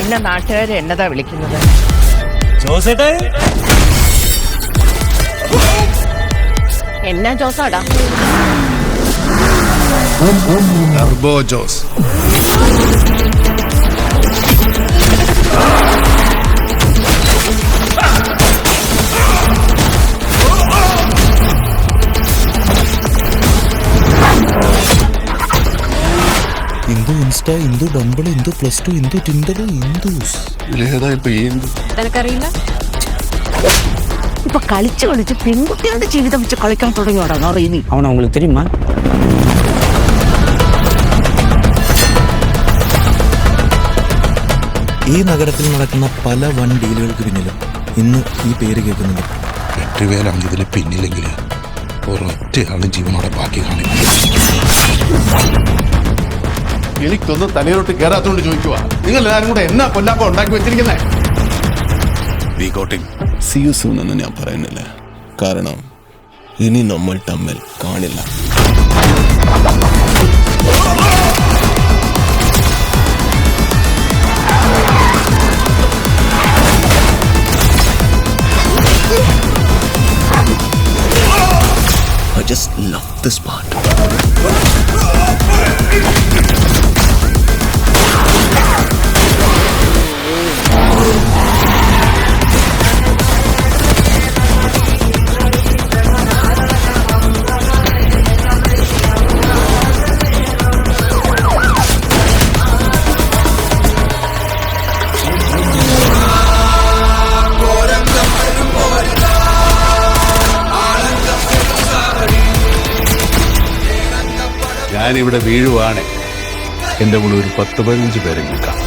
എന്നെ നാട്ടുകാർ എന്നതാ വിളിക്കുന്നത്? ജോസേട്ടേ, എന്നാ ജോസാടാ? Turbo Jose. Indu Insta, Indu Bumble, Indu +2, Indu Tinder, ഇന്ദുസ്. ഇതിലേതാ ഇപ്പൊ ഇന്ദു? നിനക്കറിയില്ല? ഇപ്പൊ കളിച്ച് കളിച്ച് പെൺകുട്ടികളുടെ ജീവിതം വെച്ച് കളിക്കാൻ തുടങ്ങിയോടാ അറിയുന്നു. அவனை உங்களுக்கு தெரியுமா? ഈ നഗരത്തിൽ നടക്കുന്ന പല വൻ ഡീലുകൾക്ക് പിന്നിലും ഇന്ന് ഈ പേര് കേൾക്കുന്നുണ്ട്. 8 പേരാണ് ഇതിന് പിന്നിലെങ്കിൽ ഒരൊറ്റയാളും ജീവനോടെ ബാക്കി കാണില്ല. എനിക്കൊന്നും തലയിലോട്ട് കയറാത്തോണ്ട് ചോദിക്കുക, നിങ്ങൾ എല്ലാവരും കൂടെ എന്നാ കൊല്ലാപ്പം ഉണ്ടാക്കി വെച്ചിരിക്കുന്നേ? See you soon എന്ന് ഞാൻ പറയുന്നില്ല, കാരണം ഇനി നമ്മൾ തമ്മിൽ കാണില്ല. I just love this part. ഞാനിവിടെ വീഴുവാണ്, എൻ്റെ കൂടെ ഒരു 10-15 പേരെ നിൽക്കാം.